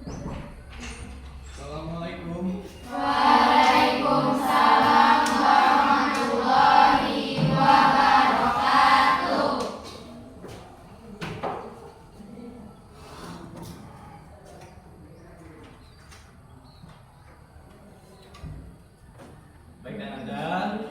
Assalamualaikum. Waalaikumsalam warahmatullahi wabarakatuh. Baik Ananda,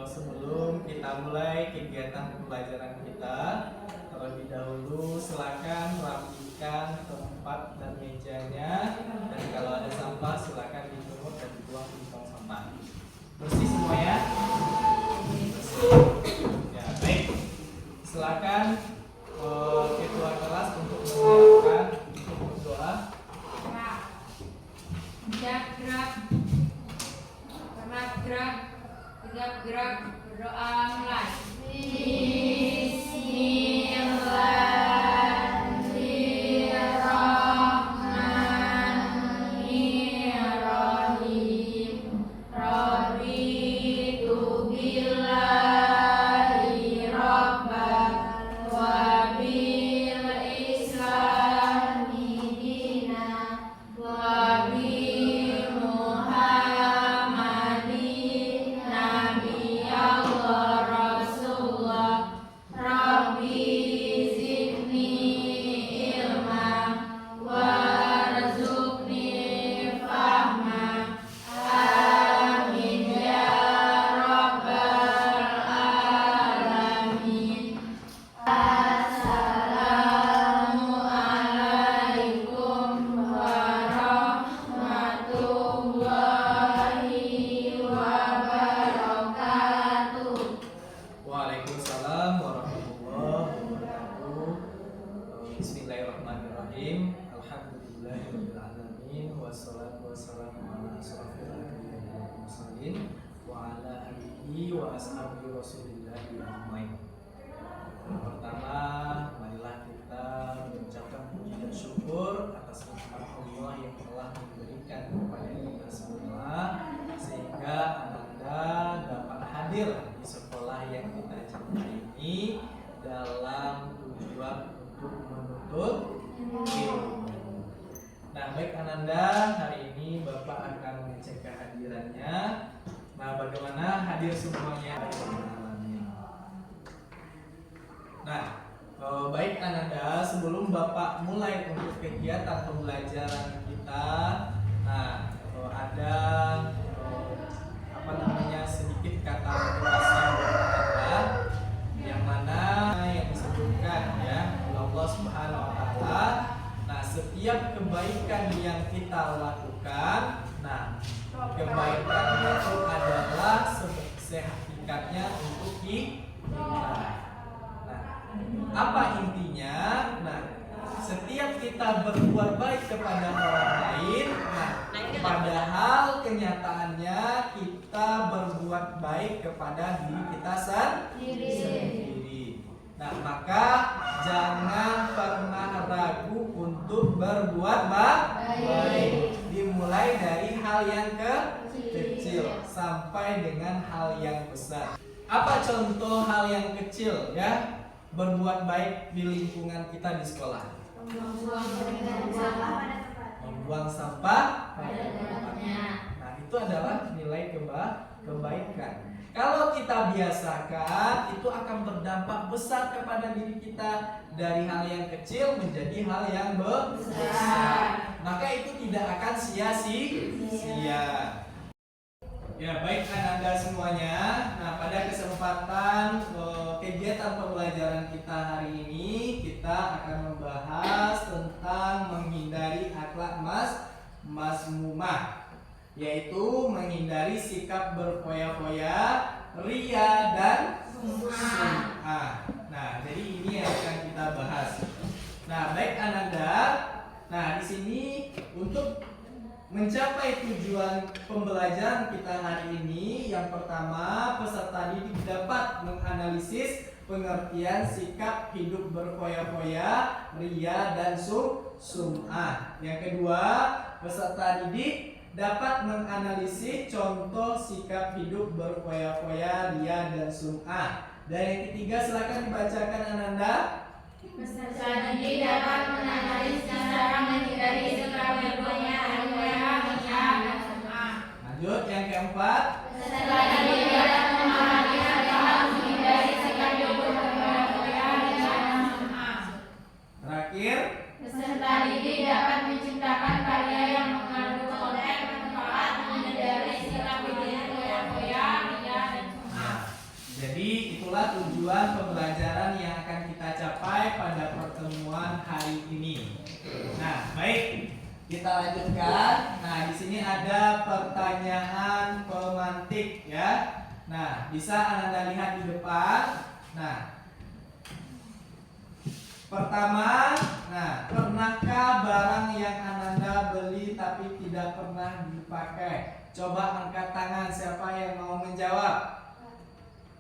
sebelum kita mulai kegiatan pembelajaran kita, terlebih dahulu silakan rapikan tempat dan mejanya, dan kalau ada sampah silakan dipungut dan dibuang di tong sampah. Bersih semua ya? Bersih. Ya, baik. Silakan ketua kelas untuk menyiapkan untuk berdoa. Gerak, gerak, berdoa mulai. Bismillahirrahmanirrahim. Raditu billahi rabban wa bil islami dinan wa bi Muhammadin nabiyallah rasulullah. Rabbi zidni ilma warzuqni fahma. Amin ya rabbal alamin. Assalamualaikum warahmatullahi wabarakatuh. Waalaikumsalam warahmatullahi wabarakatuh. Bismillahirrahmanirrahim. Alhamdulillahirabbil alamin wassalatu wassalamu ala asyrofil anbiya'i wal mursalin wa ala alihi wa ashabihi rasulillahi ajmain. Yang pertama, marilah kita mengucapkan puji dan syukur atas nikmat Allah yang telah memberikan kepada kita semua, sehingga Ananda dapat hadir di sekolah yang kita cintai ini dalam tujuan untuk menuntut ilmu. Nah, baik Ananda, hari ini Bapak akan mengecek kehadirannya. Nah, bagaimana hadir semuanya? Nah, baik Ananda, sebelum Bapak mulai untuk kegiatan pembelajaran kita, nah ada sedikit kata motivasi buat Anda, yang mana yang disebutkan ya oleh Allah Subhanahu Wa Taala. Nah, setiap kebaikan yang kita lakukan, nah kebaikan itu adalah sehakikatnya untuk kita. Apa intinya? Nah, setiap kita berbuat baik kepada orang lain, nah, padahal kenyataannya kita berbuat baik kepada diri kita sendiri. Nah, maka jangan pernah ragu untuk berbuat baik. Dimulai dari hal yang kecil sampai dengan hal yang besar. Apa contoh hal yang kecil ya? Berbuat baik di lingkungan kita di sekolah. Membuang sampah pada tempatnya. Nah, itu adalah nilai kebaikan. Kalau kita biasakan, itu akan berdampak besar kepada diri kita, dari hal yang kecil menjadi hal yang besar. Maka itu tidak akan sia-sia. Ya, baik Ananda semuanya. Nah, pada kesempatan kegiatan pembelajaran kita hari ini, kita akan membahas tentang menghindari akhlak mazmumah, yaitu menghindari sikap berfoya-foya, ria dan sum'ah. Nah, jadi ini yang akan kita bahas. Nah, baik Ananda. Nah, di sini untuk mencapai tujuan pembelajaran kita hari ini, yang pertama, peserta didik dapat menganalisis pengertian sikap hidup berfoya-foya, ria dan sum'ah. Yang kedua, peserta didik dapat menganalisis contoh sikap hidup berfoya-foya, ria dan sum'ah. Dan yang ketiga, silakan dibacakan Ananda. Peserta didik dapat menganalisis cara menghindari sikap berfoya adalah pembelajaran yang akan kita capai pada pertemuan hari ini. Nah, baik. Kita lanjutkan. Nah, di sini ada pertanyaan pemantik ya. Nah, bisa Ananda lihat di depan. Nah, pertama, pernahkah barang yang Ananda beli tapi tidak pernah dipakai? Coba angkat tangan siapa yang mau menjawab.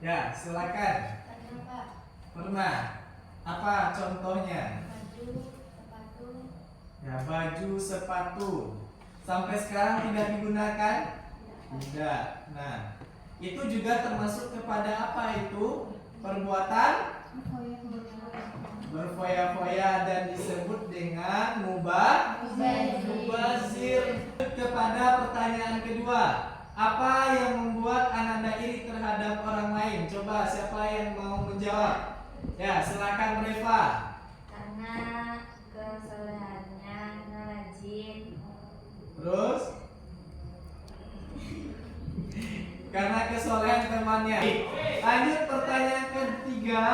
Ya, silakan. Pernah. Apa contohnya? Ya, baju, sepatu. Sampai sekarang tidak digunakan? Tidak. Nah, itu juga termasuk kepada apa itu? Perbuatan berfoya-foya dan disebut dengan mubazir. Kepada pertanyaan kedua, apa yang membuat Ananda iri terhadap orang lain? Coba siapa yang mau menjawab? Ya, silakan Reva. Karena kesolehannya rajin. Terus? Karena kesolehan temannya. Lanjut pertanyaan ketiga.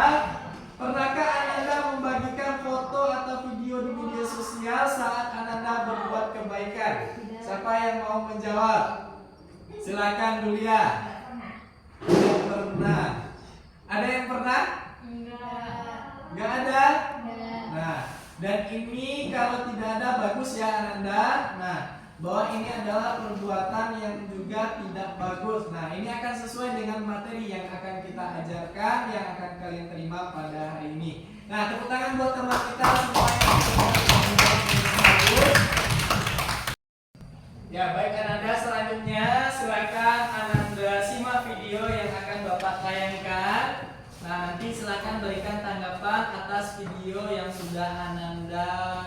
Pernahkah Ananda membagikan foto atau video di media sosial saat Ananda berbuat kebaikan? Siapa yang mau menjawab? Silakan Dulia. Tidak pernah. Ada yang pernah? Enggak ada? Nah, dan ini kalau tidak ada bagus ya Ananda. Nah, bahwa ini adalah perbuatan yang juga tidak bagus. Nah, ini akan sesuai dengan materi yang akan kita ajarkan, yang akan kalian terima pada hari ini. Nah, tepuk tangan buat teman kita semua yang ya, baik Ananda, selanjutnya silakan Ananda simak video yang akan Bapak tayangkan. Nah, nanti silakan berikan tanggapan atas video yang sudah Ananda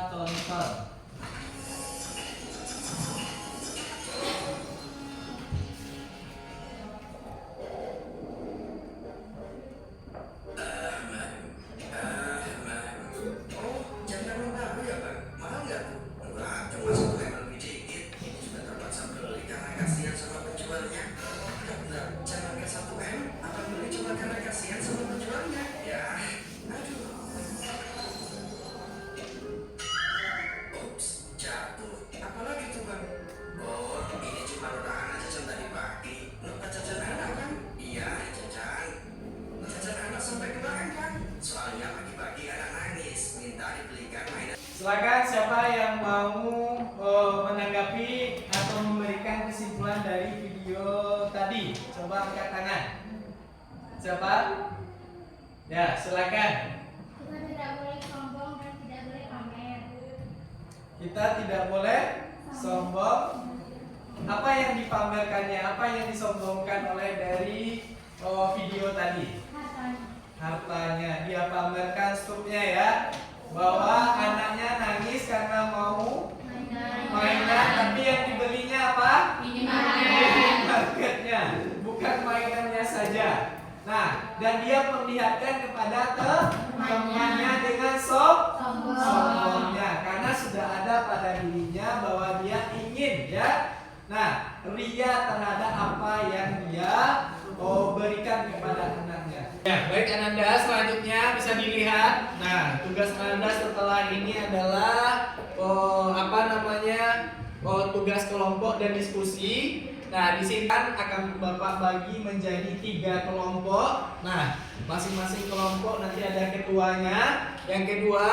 tonton. Silakan siapa yang mau menanggapi atau memberikan kesimpulan dari video tadi. Coba angkat tangan. Siapa? Ya, silakan. Kita tidak boleh sombong dan tidak boleh pamer. Kita tidak boleh sombong. Apa yang dipamerkannya? Apa yang disombongkan oleh dari video tadi? Hartanya. Dia pamerkan struknya ya. Bahwa anaknya nangis karena mau mainan, tapi yang dibelinya apa? Minimarketnya, bukan mainannya saja. Nah, dan dia memperlihatkan kepada temannya dengan sombongnya, karena sudah ada pada dirinya bahwa dia ingin ya. Nah, ria terhadap apa yang dia berikan kepada anaknya. Ya, baik Ananda, selanjutnya bisa dilihat. Nah, tugas Ananda setelah ini adalah tugas kelompok dan diskusi. Nah, di sini kan akan Bapak bagi menjadi 3 kelompok. Nah, masing-masing kelompok nanti ada ketuanya. Yang kedua,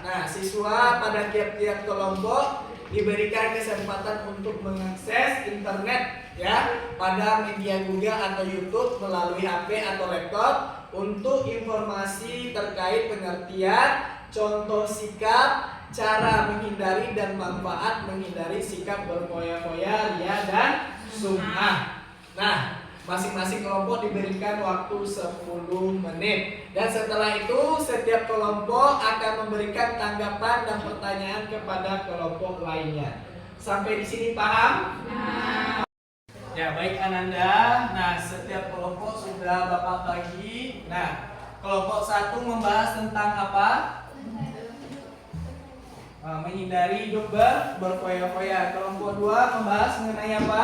nah siswa pada tiap-tiap kelompok diberikan kesempatan untuk mengakses internet ya pada media Google atau YouTube melalui HP atau laptop untuk informasi terkait pengertian, contoh sikap, cara menghindari dan manfaat menghindari sikap berfoya-foya, ria dan sum'ah. Nah, masing-masing kelompok diberikan waktu 10 menit. Dan setelah itu setiap kelompok akan memberikan tanggapan dan pertanyaan kepada kelompok lainnya. Sampai di sini paham? Ya, baik Ananda. Nah, setiap kelompok sudah Bapak bagi. Nah, kelompok 1 membahas tentang apa? Menghindari hidup berfoya-foya. Kelompok 2 membahas mengenai apa?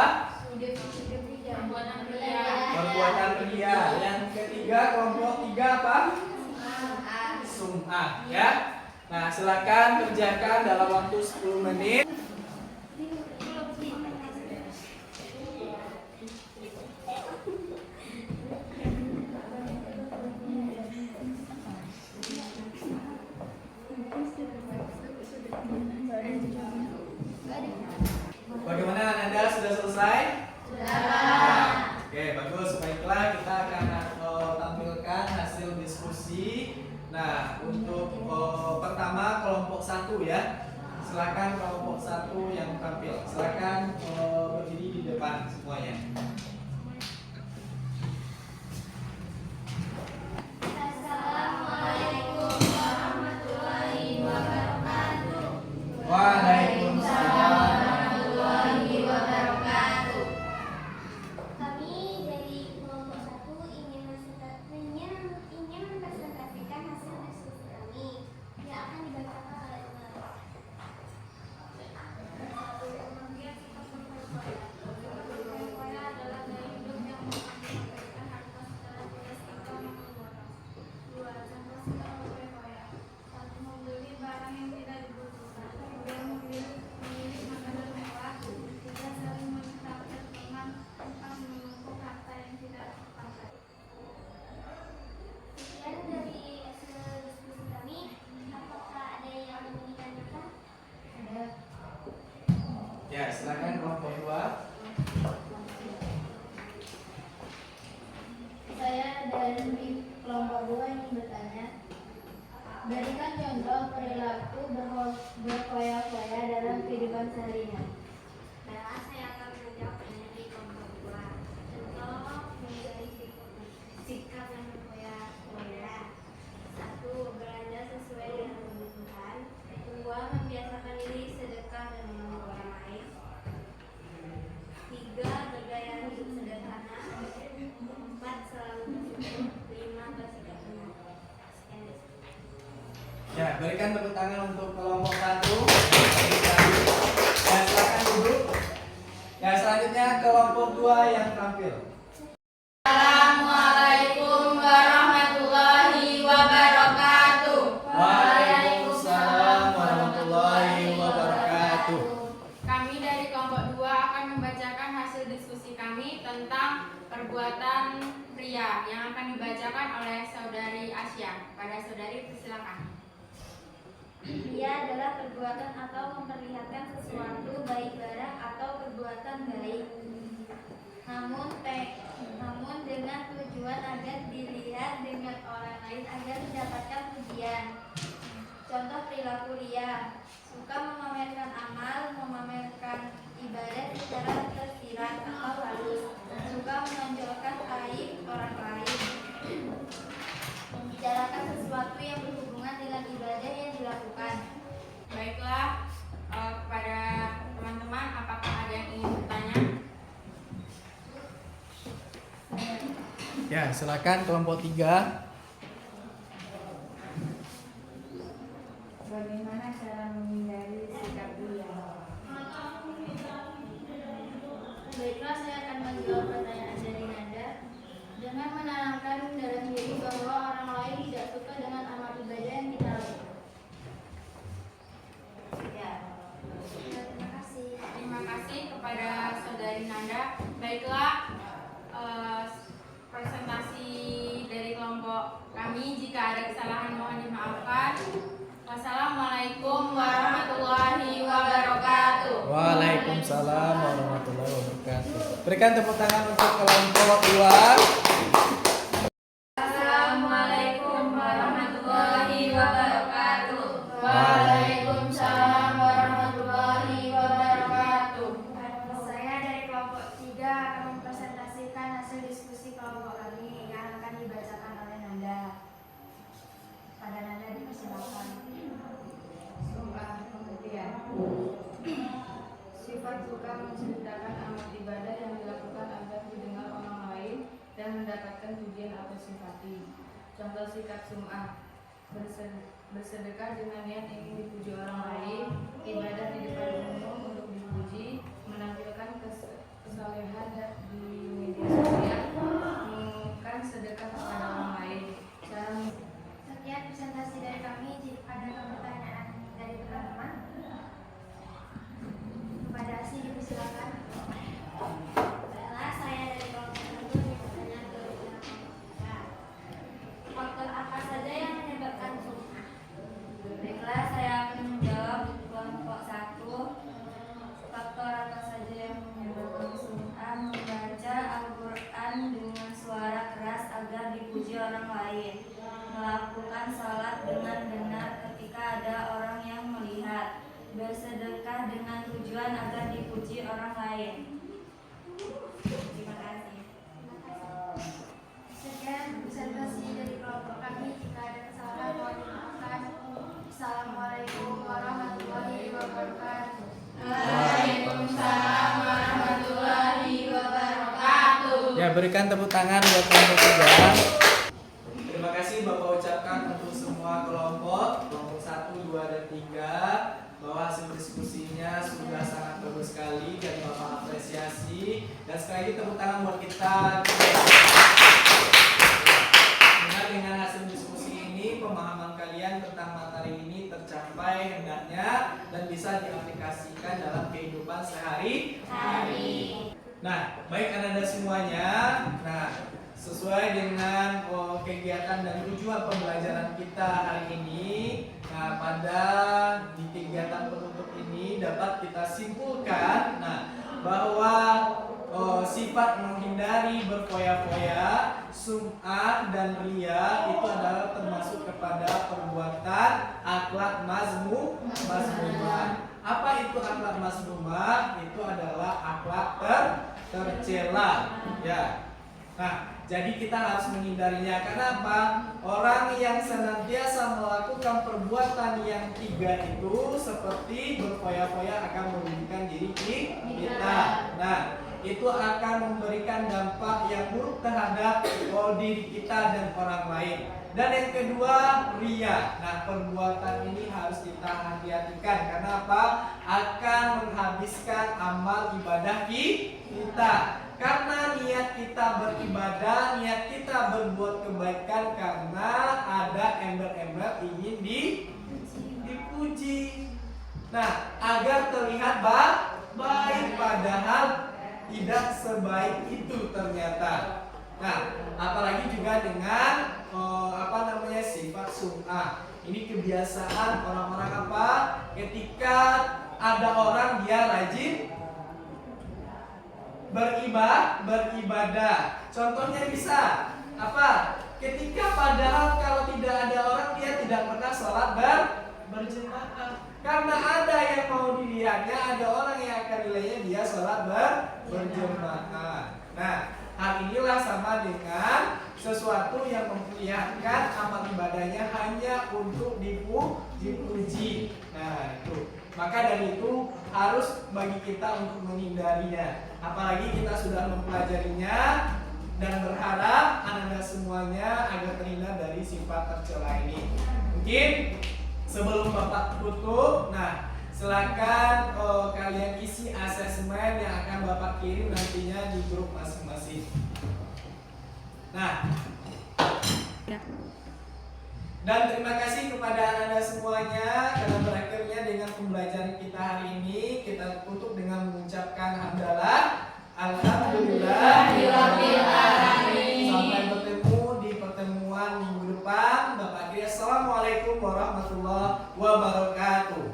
Perbuatan ria. Yang ketiga kelompok 3 apa? Sum'ah ya. Nah, silakan kerjakan dalam waktu 10 menit. Bagaimana Anda sudah selesai? Sudah. Oke, bagus. Baiklah, kita akan tampilkan hasil diskusi. Nah, untuk pertama kelompok 1 ya. Silakan kelompok 1 yang tampil. Silakan berdiri di depan semuanya. Assalamualaikum warahmatullahi wabarakatuh. Waalaikumsalam. Kami dari kelompok 1 ingin mempresentasikan hasil diskusi kami yang akan dibacakan oleh Umar. Berfoya adalah gaya hidup yang mengabaikan harta secara jelas atau mengeluarkan. 2. Contoh sikap berfoya. 1. Membeli barang yang tidak dibutuhkan. 2. Memilih makanan mewah. 3. Saling mengucapkan teman tentang menumpuk harta yang tidak terpakai. Sekian dari hasil diskusi kami. Apakah ada yang ingin ditanyakan? Ada. Ya, silakan kelompok 2. Saya dari kelompok 2 ingin bertanya, berikan contoh perilaku berfoya-foya dalam kehidupan sehari-hari. Baiklah, saya akan menjawabnya di kelompok 2. Contoh mengenai sikap yang berfoya-foya. 1. Belanja sesuai dengan kebutuhan. 2. Membiasakan diri sedekah dan menolong orang lain. 3. Bergaya hidup sederhana. 4. Selalu bersyukur. 5. Bersikap benar. Sekian. Ya, berikan tepuk tangan untuk kelompok 1. Ya, silakan duduk. Ya, selanjutnya kelompok 2 yang tampil. Assalamualaikum warahmatullahi wabarakatuh. Waalaikumsalam warahmatullahi wabarakatuh. Kami dari kelompok 2 akan membacakan hasil diskusi kami tentang perbuatan pria yang akan dibacakan oleh saudari Asya. Pada saudari, persilakan. Ria adalah perbuatan atau memperlihatkan sesuatu baik barang atau perbuatan baik. Namun dengan tujuan agar dilihat dengan orang lain agar mendapatkan pujian. Contoh perilaku ria: suka memamerkan amal, memamerkan ibadah secara tersirat atau halus, suka menonjolkan aib orang lain, membicarakan sesuatu yang berhubungan dengan ibadah yang dilakukan. Baiklah, kepada teman-teman, apakah ada yang ingin bertanya? Ya, silakan kelompok 3. Bagaimana cara menghindari sikap ria? Baiklah, saya akan menjawab pertanyaan dari Nanda dengan menanamkan dalam diri bahwa orang lain tidak suka dengan amal ibadah yang kita lakukan. Ya. Terima kasih. Terima kasih kepada saudari Nanda. Baiklah, presentasi dari kelompok kami, jika ada kesalahan mohon dimaafkan. Wassalamualaikum warahmatullahi wabarakatuh. Waalaikumsalam warahmatullahi wabarakatuh. Berikan tepuk tangan untuk kelompok 2. Assalamualaikum warahmatullahi wabarakatuh. Waalaikumsalam warahmatullahi wabarakatuh. Saya dari kelompok 3 akan mempresentasikan hasil diskusi kelompok kami yang akan dibacakan oleh Nanda. Pada Nanda dipersilakan. Sum'ah pengertian. Sifat suka menceritakan amal ibadah yang dilakukan agar didengar orang lain dan mendapatkan pujian atau simpati. Contoh sikap sum'ah: bersedekah dengan niat ingin dipuji orang lain, ibadah di depan umum untuk dipuji, menampilkan kesalehan di media sosial, mengumumkan sedekah kepada orang dipuji orang lain. Terima kasih. Sekian presentasi dari kelompok kami. Jika ada kesalahan mohon dimaafkan. Assalamualaikum warahmatullahi wabarakatuh. Waalaikumsalam warahmatullahi wabarakatuh. Ya, berikan tepuk tangan buat kelompok 3. Terima kasih Bapak ucapkan untuk semua kelompok 1, 2, dan 3 bahwa hasil diskusinya sudah sangat bagus sekali dan Bapak apresiasi. Dan sekali lagi tepuk tangan buat kita. Dengan hasil diskusi ini pemahaman kalian tentang materi ini tercapai hendaknya dan bisa diaplikasikan dalam kehidupan sehari-hari. Nah, baik anak-anak semuanya. Nah, sesuai dengan kegiatan dan tujuan pembelajaran kita hari ini, nah pada di kegiatan penutup ini dapat kita simpulkan, bahwa sifat menghindari berfoya-foya, sum'ah dan riya itu adalah termasuk kepada perbuatan akhlak mazmumah. Apa itu akhlak mazmumah? Itu adalah akhlak tercela, ya. Nah, jadi kita harus menghindarinya. Kenapa? Orang yang senantiasa melakukan perbuatan yang 3 itu seperti berfoya-foya akan merugikan diri kita. Nah, itu akan memberikan dampak yang buruk terhadap diri kita dan orang lain. Dan yang kedua, riya. Nah, perbuatan ini harus kita hati-hatikan. Karena apa? Akan menghabiskan amal ibadah kita. Karena niat kita beribadah, niat kita berbuat kebaikan karena ada embel-embel ingin dipuji. Nah, agar terlihat baik, padahal tidak sebaik itu ternyata. Nah, apalagi juga dengan sifat sum'ah. Ini kebiasaan orang-orang apa? Ketika ada orang dia rajin beribadah. Contohnya bisa apa? Ketika padahal kalau tidak ada orang dia tidak pernah sholat berjemaah. Karena ada yang mau dilihatnya, ada orang yang akan nilainya dia sholat berjemaah. Nah, hal inilah sama dengan sesuatu yang memperlihatkan amal ibadahnya hanya untuk dipuji. Nah, itu. Maka dari itu harus bagi kita untuk menghindarinya. Apalagi kita sudah mempelajarinya dan berharap anak-anak semuanya agar terhindar dari sifat tercela ini. Mungkin sebelum Bapak tutup, silakan kalian isi asesmen yang akan Bapak kirim nantinya di grup masing-masing. Dan terima kasih kepada anak-anak semuanya karena berakhirnya dengan pembelajaran kita hari ini. Kita tutup dengan mengucapkan hamdalah. Alhamdulillahirabbil alamin. Sampai bertemu di pertemuan minggu depan. Bapak kira assalamualaikum warahmatullahi wabarakatuh.